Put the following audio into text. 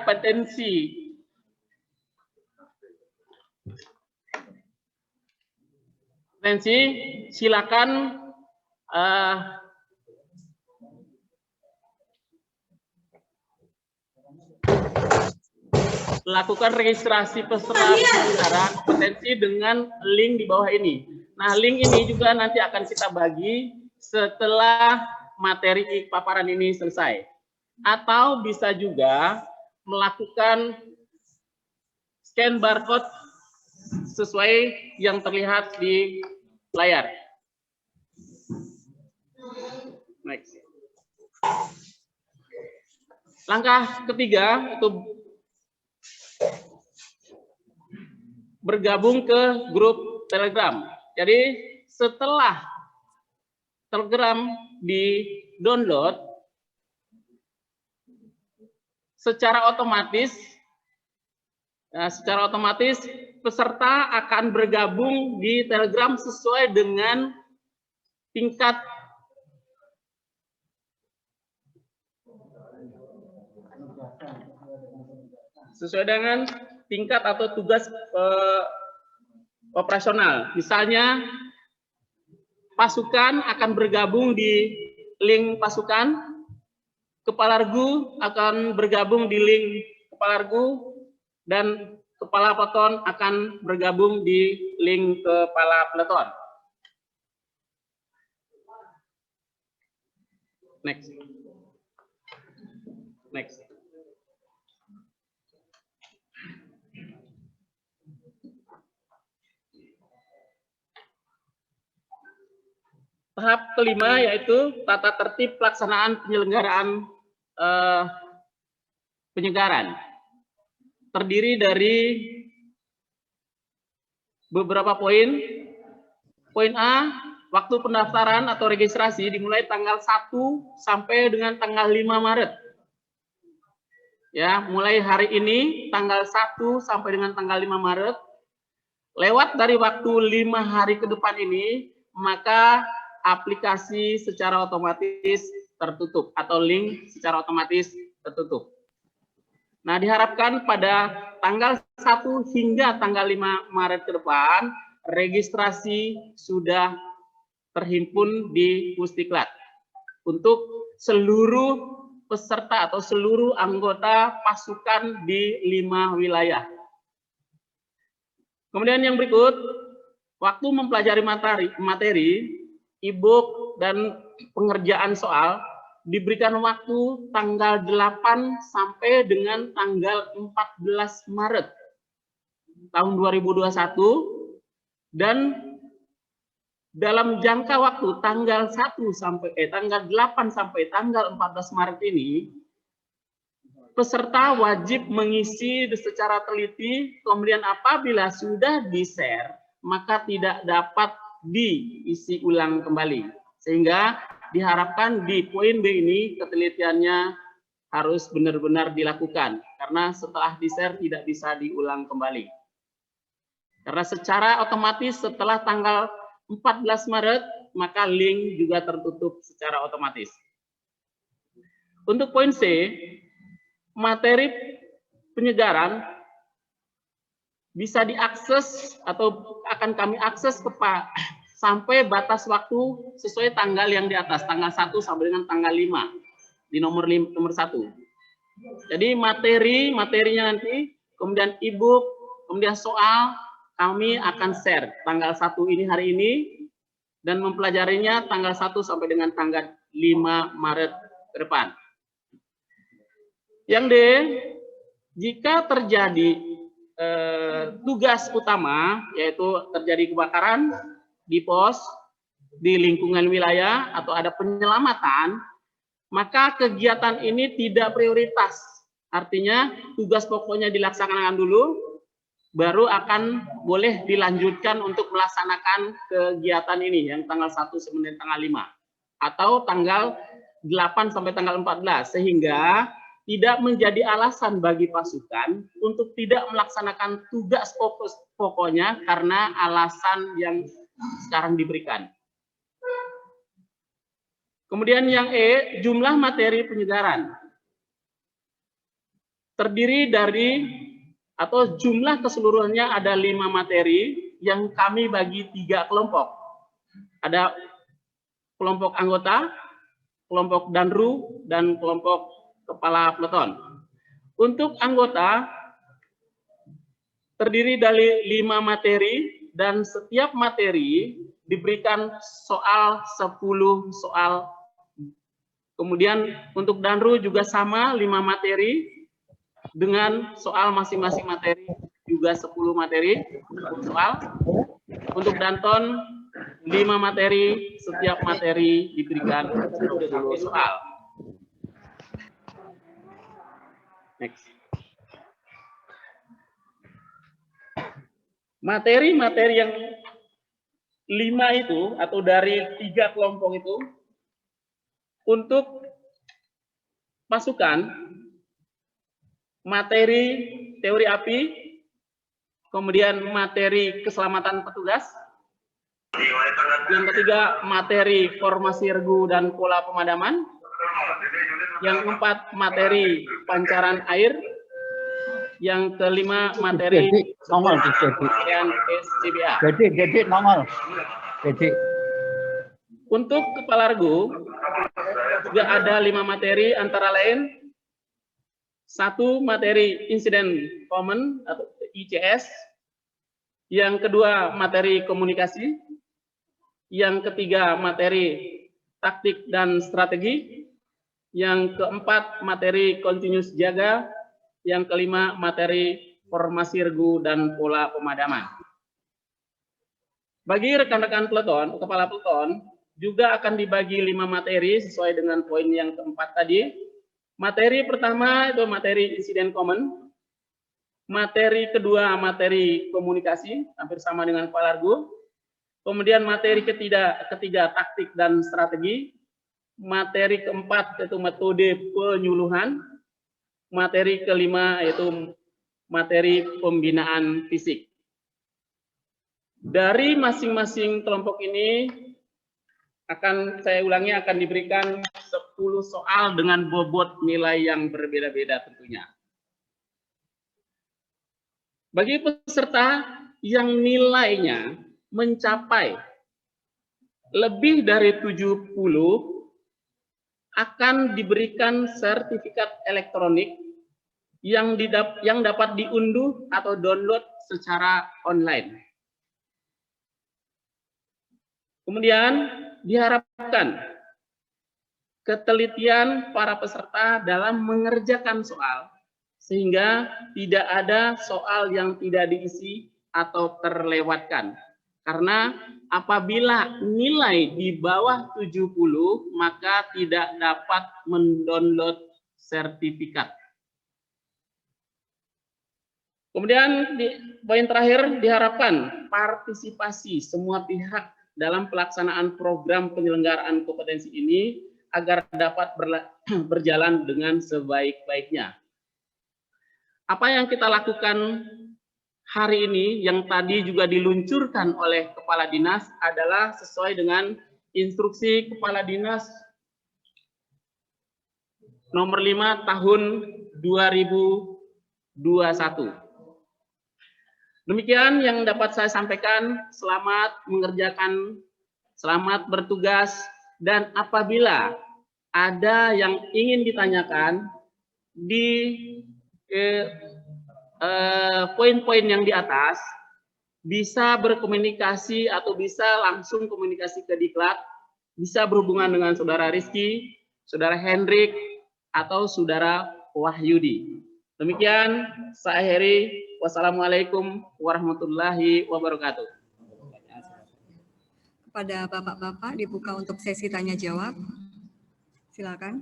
kompetensi. Silakan lakukan registrasi peserta penyelenggara kompetensi dengan link di bawah ini. Nah, link ini juga nanti akan kita bagi setelah materi paparan ini selesai. Atau bisa juga melakukan scan barcode sesuai yang terlihat di layar. Next. Langkah ketiga itu bergabung ke grup Telegram. Jadi setelah Telegram di-download, secara otomatis peserta akan bergabung di Telegram sesuai dengan tingkat atau tugas operasional. Misalnya pasukan akan bergabung di link pasukan, kepala regu akan bergabung di link kepala regu, dan kepala peleton akan bergabung di link kepala peleton. Next. Tahap kelima yaitu tata tertib pelaksanaan penyelenggaraan penyegaran. Terdiri dari beberapa poin. Poin A, waktu pendaftaran atau registrasi dimulai tanggal 1 sampai dengan tanggal 5 Maret. Ya, mulai hari ini tanggal 1 sampai dengan tanggal 5 Maret. Lewat dari waktu 5 hari ke depan ini, maka aplikasi secara otomatis tertutup atau link secara otomatis tertutup. Nah, diharapkan pada tanggal 1 hingga tanggal 5 Maret ke depan, registrasi sudah terhimpun di Pusdiklat untuk seluruh peserta atau seluruh anggota pasukan di 5 wilayah. Kemudian yang berikut, waktu mempelajari materi, e-book dan pengerjaan soal diberikan waktu tanggal 8 sampai dengan tanggal 14 Maret tahun 2021, dan dalam jangka waktu tanggal 8 sampai tanggal 14 Maret ini, peserta wajib mengisi secara teliti, kemudian apabila sudah di-share, maka tidak dapat diisi ulang kembali. Sehingga diharapkan di poin B ini ketelitiannya harus benar-benar dilakukan, karena setelah di-share tidak bisa diulang kembali. Karena secara otomatis setelah tanggal 14 Maret, maka link juga tertutup secara otomatis. Untuk poin C, materi penyegaran bisa diakses atau akan kami akses sampai batas waktu sesuai tanggal yang di atas, tanggal 1 sampai dengan tanggal 5 di nomor 1. Jadi materinya nanti, kemudian e-book, kemudian soal, kami akan share tanggal 1 ini hari ini, dan mempelajarinya tanggal 1 sampai dengan tanggal 5 Maret ke depan. Yang D, jika terjadi tugas utama, yaitu terjadi kebakaran di pos, di lingkungan wilayah, atau ada penyelamatan, maka kegiatan ini tidak prioritas. Artinya tugas pokoknya dilaksanakan dulu, baru akan boleh dilanjutkan untuk melaksanakan kegiatan ini yang tanggal 1 sampai tanggal 5 atau tanggal 8 sampai tanggal 14, sehingga tidak menjadi alasan bagi pasukan untuk tidak melaksanakan tugas pokoknya karena alasan yang sekarang diberikan. Kemudian yang E, jumlah materi penyegaran. terdiri dari atau jumlah keseluruhannya ada 5 materi yang kami bagi 3 kelompok. Ada kelompok anggota, kelompok danru, dan kelompok kepala peleton. Untuk anggota terdiri dari 5 materi dan setiap materi diberikan soal 10 soal. Kemudian untuk danru juga sama 5 materi dengan soal masing-masing materi juga 10 materi 10 soal. Untuk danton 5 materi, setiap materi diberikan 10 soal. Next. Materi-materi yang 5 itu atau dari 3 kelompok itu untuk pasukan, materi teori api, kemudian materi keselamatan petugas, yang ketiga materi formasi regu dan pola pemadaman, yang keempat materi pancaran air, yang kelima materi dan SCBA. Jadi normal. Jadi untuk kepala regu juga ada 5 materi antara lain 1 materi insiden common atau ICS, yang kedua materi komunikasi, yang ketiga materi taktik dan strategi, yang keempat materi continuous jaga, yang kelima materi formasi regu dan pola pemadaman. Bagi rekan-rekan peleton, kepala peleton juga akan dibagi 5 materi sesuai dengan poin yang keempat tadi. Materi pertama itu materi insiden common, materi kedua materi komunikasi, hampir sama dengan kepala regu. Kemudian materi ketiga taktik dan strategi, materi keempat yaitu metode penyuluhan, materi kelima yaitu materi pembinaan fisik. Dari masing-masing kelompok ini saya ulangi akan diberikan 10 soal dengan bobot nilai yang berbeda-beda tentunya. Bagi peserta yang nilainya mencapai lebih dari 70 akan diberikan sertifikat elektronik yang dapat diunduh atau download secara online. Kemudian diharapkan ketelitian para peserta dalam mengerjakan soal sehingga tidak ada soal yang tidak diisi atau terlewatkan. Karena apabila nilai di bawah 70 maka tidak dapat mendownload sertifikat. Kemudian di poin terakhir diharapkan partisipasi semua pihak dalam pelaksanaan program penyelenggaraan kompetensi ini agar dapat berjalan dengan sebaik-baiknya. Apa yang kita lakukan hari ini yang tadi juga diluncurkan oleh Kepala Dinas adalah sesuai dengan instruksi Kepala Dinas nomor 5 tahun 2021. Demikian yang dapat saya sampaikan. Selamat mengerjakan, selamat bertugas, dan apabila ada yang ingin ditanyakan di poin-poin yang di atas, bisa berkomunikasi atau bisa langsung komunikasi ke Diklat, bisa berhubungan dengan Saudara Rizky, Saudara Hendrik, atau Saudara Wahyudi. Demikian, saya akhiri. Wassalamualaikum warahmatullahi wabarakatuh. Kepada Bapak-Bapak dibuka untuk sesi tanya jawab. Silakan.